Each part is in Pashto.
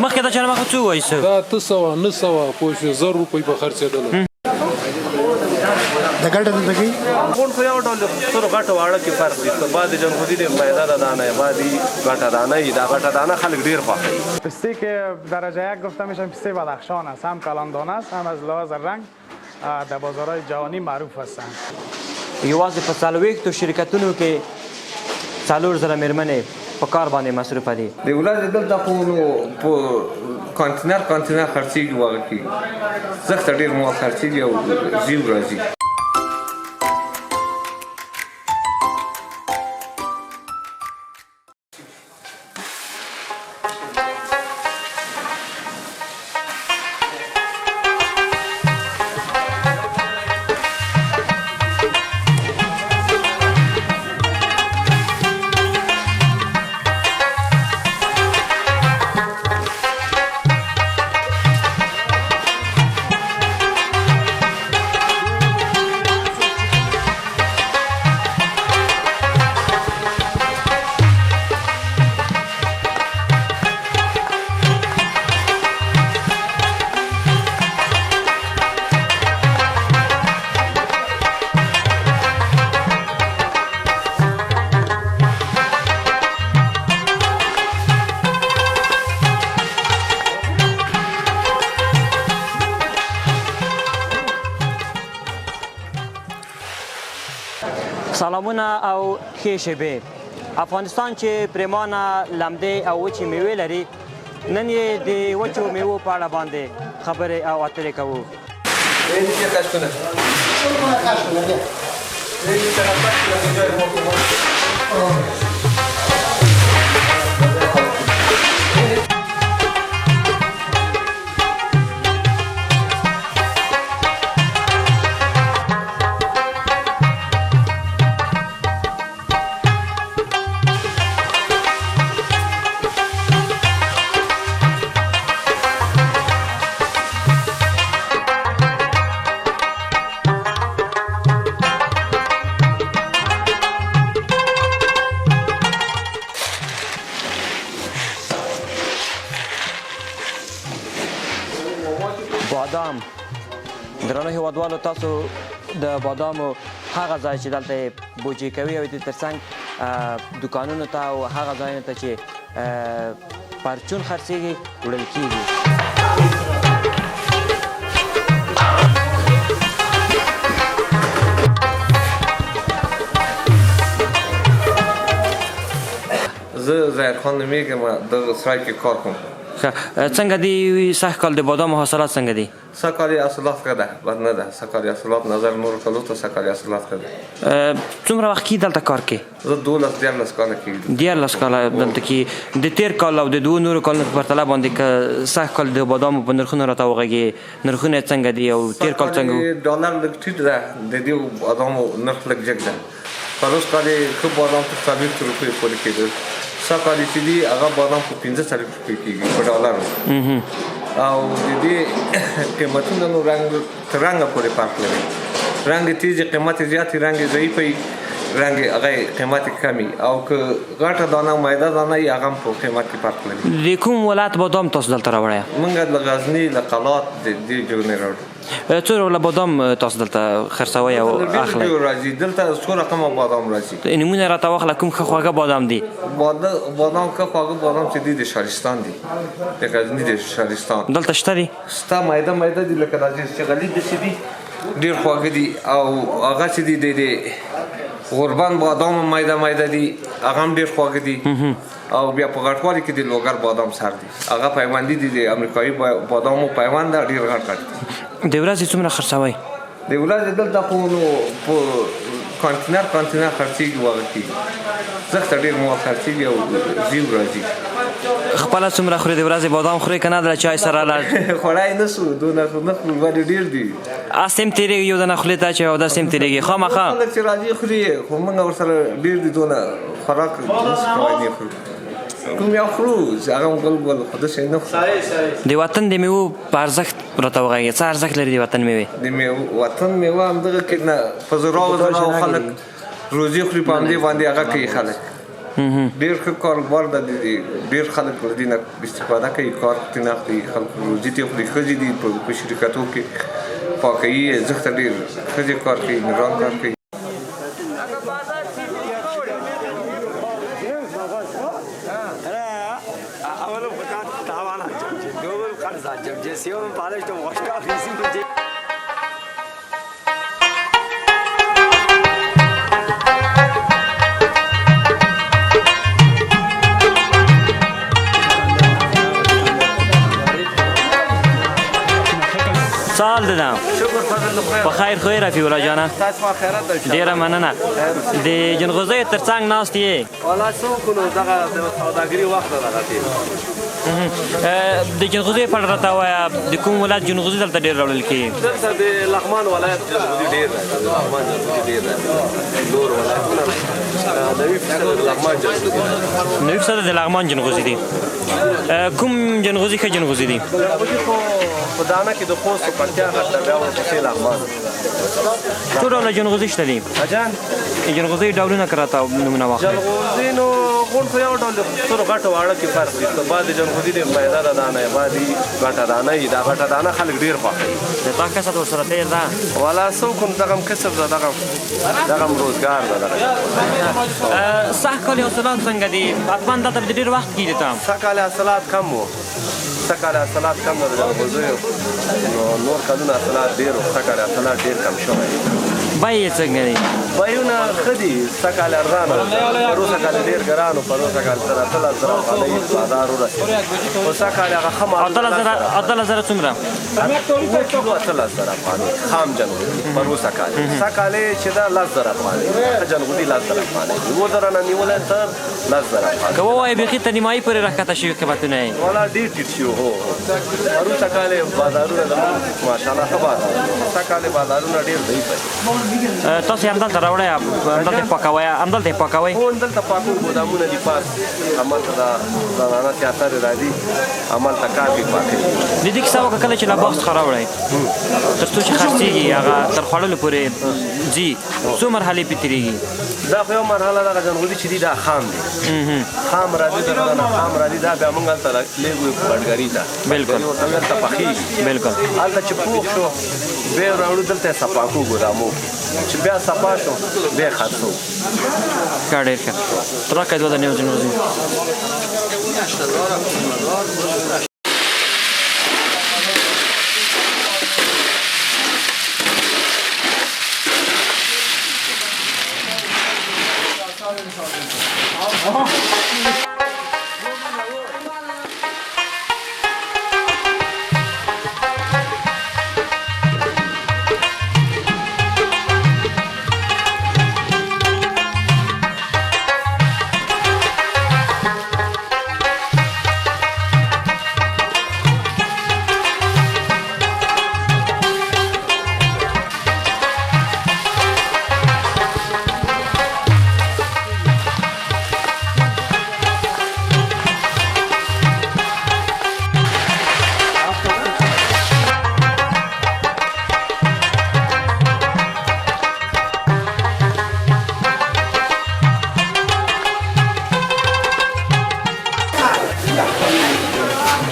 مخکې دا چې مخکې څه ووایي څه دا 800 900 پوه شوې 1000 روپۍ په خرڅېدله د ګټه زندګي غونډ خو یو ډول سره غټه واړه کې فرق دی بعضې جنګودي ډېر پایداره دانه بعضې غټه دانه ای دا غټه دانه خلک ډېر خوښوي. پسته که درجه یک گفته میشه پسته بدخشان است، هم کلاندانه است هم از لحاظ رنگ در بازارهای جهانی معروف هستند. یوازې په 40 شرکتونو کې 4000 میرمنې په کار باندې مصروفه دي. د ولادت دلته خو نو په کانتینر خرڅېږي واغه کې زښته ډېر مواد خرڅېږي او زیو راځي. سلامونه او ښې شېبې. افغانستان چې پرېمانه لمدې او وچې میوې لري، نن یې د وچو میوو په اړه باندې خبرې او اترې کوو. بادام درنو هیوادوالو، تاسو د بادامو هغه ځای چې دلته بوجي کوي او د ترڅنګ دکانونو ته او هغه ځایونو ته چې پرچون خرڅېږي وړل کېږي. زه ظاهر خان نومېږم، دغه سرای کې کار کوم. څنګه دی سږ کال د بادامو حاصلات څنګه دي؟ سږ کال یې حاصلات ښه ده، بد نه ده. سږ کال یې حاصلات نظر نورو کالو ته سږ کال یې حاصلات ښه ده. څومره وخت کېږي دلته کار کې؟ زه 12-13 کاله کېږي. 13 کاله دلته کې. د تېر کال او د دوو نورو کالونو په پرتله باندې که سږ کال د بادامو په نرخونو راته وغږې، نرخونه یې څنګه دي او تېر کال څنګه و؟ ډالر لږ ټیټ ده، د دې بادامو نرخ لږ جګ ده. پروس کال یې ښه بادام تر 40 روپۍ پورې کېده. سږ کال چې دي هغه بادام په 45 روپۍ کېږي په ډالرو. او د دې قیمتونه نو تر رنګه پورې فرق لري. رنګ تیز قیمت زیات، رنګ ضعیف رنګ هغه قیمت کمی، او که غټه دانه مایده دانه یې هغه په قیمت کې فرق لري. د کوم ولایت بادام تاسو دلته راوړی؟ موږ له غزني له قلات د دې جوړې راوړو. څو ډوله بادام تاسو دلته خرڅوئ او اخلئ؟ راځي دلته څو رقمه بادام راځي. نمونه راته واخله، کوم ښه خواږه بادام دي؟ بادام ښه خواږه بادام چې دي د شارستان دي، د غزني د شارستان. دلته شته دي؟ شته، مایده دي، لکه راځي چې غلي داسې دي، ډېر خواږه دي. او هغه چې دي د غوربند بادام مایده دي، هغه هم ډېر خواږه دي. او بیا په غټوالي کې د لوګر بادام سر دي، هغه پیوندي دي د امریکایي بادامو پیوند ده، ډېر غټ دي. د ورځې څومره خرڅوئ؟ د ورځې دلته خو نو په کانتینر خرڅېږي واغه کېږي، زښته ډېر مواد خرڅېږي او زیو راځي. خپله څومره خورې د ورځې بادام خورې که نه د چای سره خوړی نه سو دونه خو نه خورو، ولې ډېر دي. هسې هم تېرېږي یو دانه خولې ته چې اوداسې هم تېرېږي خامخا. خلک چې راځي خوري، خو موږ ورسره ډېر دي، دونه خوراک نسو کولی نه خورو. کوم یو خورو چې هغه هم ګل خو داسې نه خورو. د وطن د میوو په ارزښت راته وغږېږه، څه ارزښت لري د وطن میوې؟ د وطن میوه همدغه کې نه په زراو خلک روزي خوري، په همدې باندې هغه کوي خلک. ډېر ښه کاروبار ده ډېر خلک له دې نه استفاده کوي کار ترې نه اخلي خلک روزي ترې خوري ښځې دي په شرکتو کې پاکوي ارزښت ته ډېر ښځې کار کوي نران کار کوي سال دادم شکر فضل خیر په خیر خو یې رفیع الله جانه تاسو ما خیرات ده ډېره مننه د جنغوزیو تر څنګ ناست یې والا څه وکړو دغه د سوداګري وخت ده دغه دی د جنغوزیو په اړه راته ووایه د کوم ولایت جنغوزي دلته ډېر راوړل کېږي دلته د لغمان ولایت جلغوزي ډېر دی د لغمان جلغوزي ډېر دی نور ولایتونه 90% د لغمان جلغوزي دی 90% د لغمان جنغوزي دي کوم جنغوزي ښه جنغوزي دي جلغوزي خو په دانه کې د خوست په پکتیا غټه بیا ورپسې لغمان څو ډوله جنغوزي شته دي اجان جنغوزي ډولونه که راته نومونه واخلئ جلغوزي نو غون خو یو ډول څو غټه واړه کې فرق دی بعد جلغوزي د پیدا د دانه بعد غټه دانه دا غټه دانه خلک ډېر خوښوي د تا کسب ورسره تېر ده والا څه کوم دغه کسب ده دغه روزګار ده دغه سږ کال حاصلات څنګه دي حتما دلته به د ډېر وخت کېږي ته سږ کال حاصلات کم وو سږ کال حاصلات کم ده د جلغوزیو نو نور کلونه حاصلات ډېر وو سږ کال حاصلات ډېر کم شوی بیې یې څنګه دي بیونه ښه دي سږ کال ارزانه پروسه کال ډېر ګران و پروسه کال سره 10000 افغانۍ بازار ورسېد خو سږ کال هغه ښه مال 18000 څومره 18000 افغانۍ خام جلغوزي پروسه کال سږ کال یې چې ده 10000 افغانۍ ښه جلغوزي 10000 افغانۍ 2000 نه نیولی تر 10000 افغانۍ که ووایې بیخي تر نیمایي پورې راښکته شوي قیمتونه یې والا ډېر ټیټ شي هو پروسه کال یې بازارونه زموږ ماشاءالله ښه بازار سږ کال یې بازارونه ډېر ضعیفه دي تاسو یې همدلته راوړئ همدلته یې پاکوئ همدلته یې پاکوئ هو دلته پاکو ګودامونه دي پاس همالته دا زنانه تیاتر راځي همالته کار کوي پاکوي د دې کیسه وکړه کله چې له باغ څخه راوړئ تر څو چې خرڅېږي هغه تر خوړلو پورې ځي څو مرحلې پرې تېرېږي دا خو یو مرحله دغه جلغوزي چې دي دا خام دي خام راځي دغه نه خام راځي دا بیا موږ هلته لېږو بډګري ته بلکل هلته پخېږي بلکل هلته چې پوخ شو بیا یې راوړو دلته یې صفا کړو ګودامو کې چې بیا صفا شو بیا یې خرڅو ښه ډېر ښه راکړئ دوه دانې جنغوزي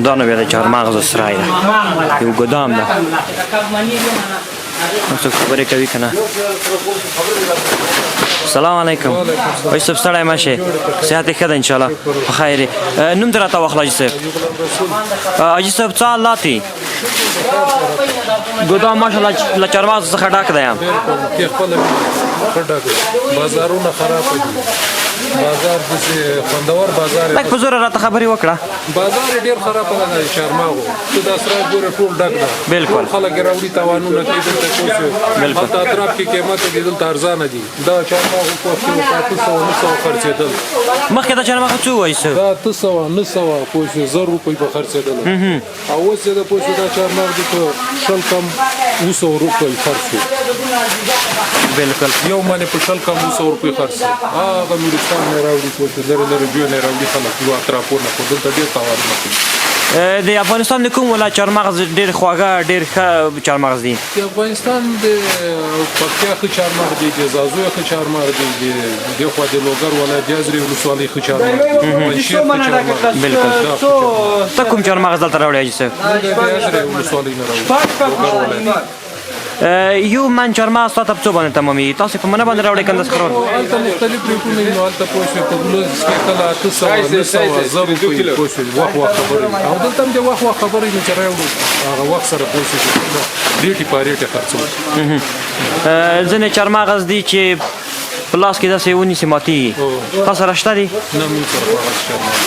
دا نو بیا د چهارمغزو سرای ده یو ګدام ده څوک خبرې کوي که نه سلام علیکم حاجي صاحب ستړی مه شې صحت یې ښه ده انشاءالله په خیر یې نوم دې راته واخله حاجي صاحب حاجي صاحب څه حالات دي ګدام ماشاءالله له چهارمغزو څخه ډک دی کې خپله ښه ډک دی بازارونه خراب دي بازار داسې خوندور بازار لږ په زوره راته خبرې وکړه بازار یې ډېر خراب دی د چهارمغزو ته دا سرای ګوره ټول ډک ده بلکل ټول خلک یې راوړي تاوانونه کوي دلته بلکل. هلته اطراف کې قیمت دي دلته ارزانه دي دا چهارمغزو په 800 خرڅېدل مخکې دا چهارمغز څو وایي صاحب دا 900 پوه شو 1000 روپۍ په خرڅېدل او اوس یې د پوه شو دا چهارمغز په 100 کم 200 روپۍ خرڅ شو بلکل یو باندې په 100 کم 200 روپۍ خرڅ شو هغه نورستان نه راوړي پوه شو لرې لرې جوړ نه راوړي خلک یو اطرافونه خو دلته ډېر تاوانونه کوي د افغانستان د کوم ولایت چهارمغز ډېر خواږه ډېر ښه چهارمغز دي؟ د افغانستان د پکتیا ښه چهارمغز دي، د زازویه ښه چهارمغز دي، د خوا د لوګر ولایت د ازرې ولسوالۍ ښه چهارمغز دي، پنجشیر ښه چهارمغز دي. بالکل. ته کوم چهارمغز دلته راوړی حاجي صاحب؟ د ازرې ولسوالۍ نه راوړي، لوګر ولایت. یو من چهارمغز تا ته په څو باندې تمامېږي؟ تاسو په منه باندې راوړئ کنده سخرور؟ هلته مختلف ریټونه وي، نو هلته پوه شوې په ګلوز کې کله 800 900 زر روپۍ پوه شوې وخت خبرې وي، او دلته هم د وخت خبرې وي چې راوړو هغه وخت سره پوه شوې چې ریټې په ریټې خرڅوو. ځینې چهارمغز دي چې په لاس کې داسې ونیسي ماتېږي، تاسو سره شته دي؟ نه موږ سره هغه چهارمغز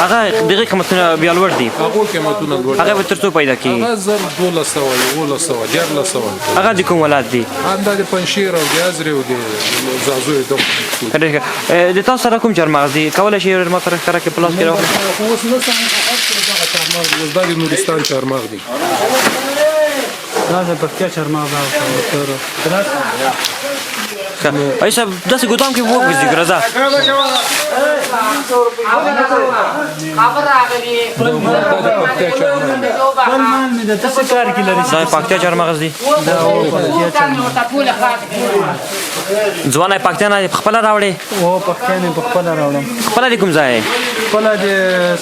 هغه د هغې قیمتونه بیا لوړ دي؟ هغو قیمتونه لوړ دي. هغه به تر څو پیدا کېږي؟ هغه 1200 1100 1400 هغه د کوم ولایت دي؟ همدا د پنجشیر او د ازرې او د زازویې دغه ډېر ښه. د تاسو سره کوم چهارمغز دي؟ کولی شئ ما سره ښکاره کړئ په لاس کې راوخلئ؟ اوس نه سم دغه چهارمغز اوس دا د نورستان چهارمغز دي. دا د پکتیا چهارمغز حاجي صاحب داسې ګدام کې وګرځي که راځه. دا پکتیا چهارمغز دي؟ ځوانه پکتیا نه پخپله راوړې؟ او پکتیا نه پخپله راوړم. خپله د کوم ځای؟ خپله د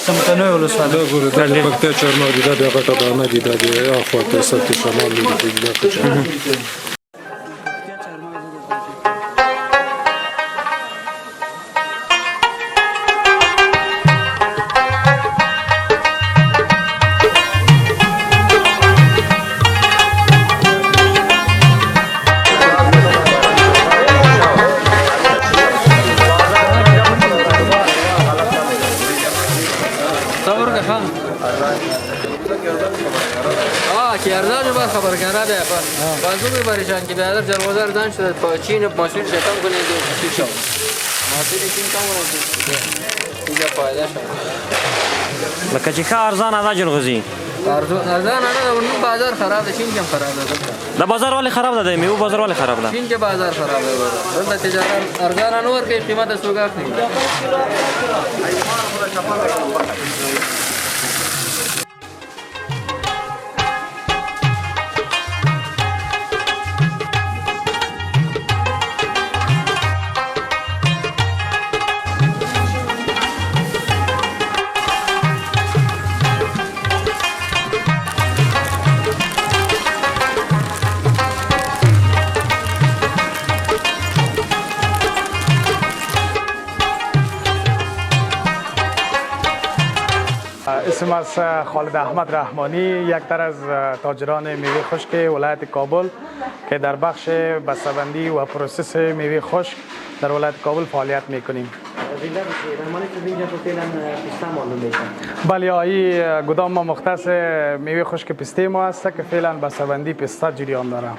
څمکنیو ولسوالۍ. دا ګوره دا د پکتیا چهارمغز دي، دا د غټه دانه دي، دا د اخوا ته سطح شمال دي، دا ښه چهارمغز دي. کیاردان رو خبر کنه ده بازو می بریشان که بیادر جلوزار دان شده با چین مسئول شکم کنه دو چی شد مسئول چین کم کنه دیگه فایده شد لکه چې ښه ارزانه ده جلغوزي؟ ارزانه نه اون بازار خراب ده، چین کم خراب ده. دا بازار ولې خراب ده؟ د میوو بازار ولې خراب ده؟ چین که بازار خراب ده، دلته تجارت ارزانه نه ورکوي، قیمت سوګاټ نه. اسم از خالد احمد رحمانی، یک از تاجران میوه خشک ولایت کابل که در بخش بسته‌بندی و پروسس میوه خشک در ولایت کابل فعالیت میکنیم. بله، این گدام ما مختص میوه خشک پسته ما است که فعلا بسته‌بندی پسته جریان داره.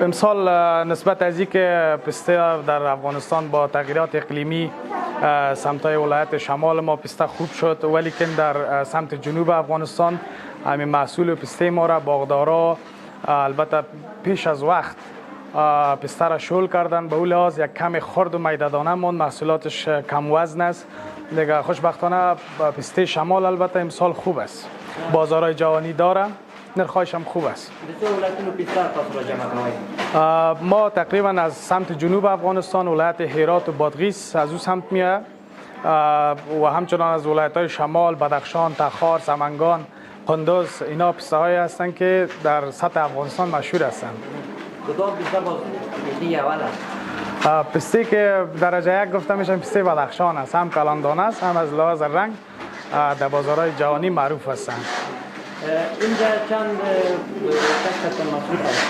امسال نسبت از اینکه پسته در افغانستان با تغییرات اقلیمی سمتای ولایت شمال ما پسته خوب شد، ولی که در سمت جنوب افغانستان همین محصول پسته ما را باغدارا البته پیش از وقت پسته را شول کردن، به اون لحاظ یک کم خرد و میده‌دانه ماند، محصولاتش کم وزن است. دیگه خوشبختانه پسته شمال البته امسال خوب است، بازارهای جهانی داره، نرخش هم خوب است. ما تقریبا از سمت جنوب افغانستان ولایت هرات و بادغیس از او سمت میاد و همچنان از ولایت‌های شمال بدخشان، تخار، سمنگان، قندوز، اینا پسته هایی هستند که در سطح افغانستان مشهور هستند. پسته که درجه یک گفته میشن پسته بدخشان است، هم کلاندانه است، هم از لحاظ رنگ در بازارهای جهانی معروف هستند. اینجا چند کشتتون مسئول است؟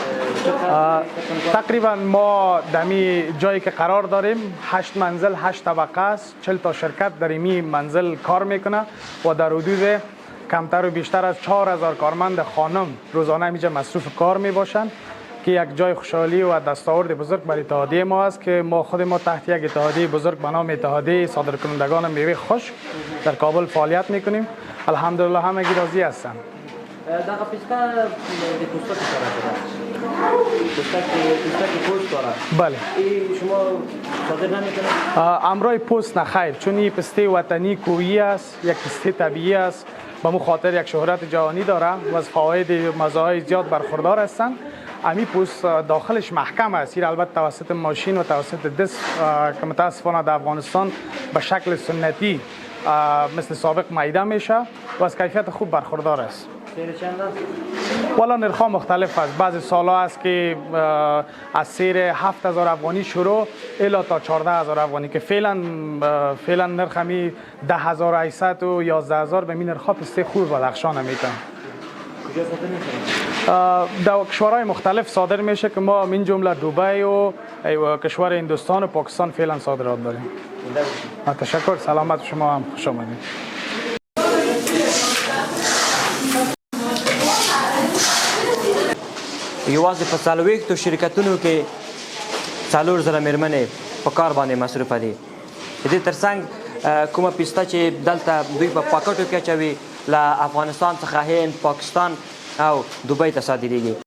تقریبا ما دمی جایی که قرار داریم 8 منزل 8 طبقه است، 40 تا شرکت در این منزل کار میکنه و در حدود کمتر و بیشتر از 4000 کارمند خانم روزانه اینجا مصروف کار میباشند که یک جای خوشحالی و دستاورد بزرگ برای اتحادیه ما است که ما خود ما تحت یک اتحادیه بزرگ به نام اتحادیه صادرکنندگان میوه خشک در کابل فعالیت میکنیم. الحمدلله همگی راضی هستند. دغه پسته د پوستکي سره پوستک پوست داره. بله. این شما صادر نمیکنید؟ امرای پوست نه خیر، چون این پسته وطنی کوهی است، یک پسته طبیعی است، به مو خاطر یک شهرت جهانی داره و از فواید مزایای زیاد برخوردار هستند. امی پوست داخلش محکم است، این البته توسط ماشین و توسط دست که متاسفانه در افغانستان به شکل سنتی مثل سابق میده میشه و از کیفیت خوب برخوردار است. سیر چند است؟ والا نرخ‌ها مختلف است. بعضی سال‌ها است که از سیر 7000 افغانی شروع الی تا 14000 افغانی که فعلا نرخ می 10800 و 11000 به این نرخ‌ها پسته خوب بدخشان میتن. کجا صادر میکنید؟ در کشورهای مختلف صادر میشه که ما من جمله دبی و کشور هندوستان و پاکستان فعلا صادرات داریم. تشکر، سلامت شما هم، خوش آمدید. یوازې په څلوېښتو شرکتونو کې 4000 مېرمنې په کار باندې مصروفه دي. د دې ترڅنګ کومه پیسته چې دلته دوی په پاکټو کې اچوي له افغانستان څخه هند، پاکستان او دوبۍ ته صادریږي.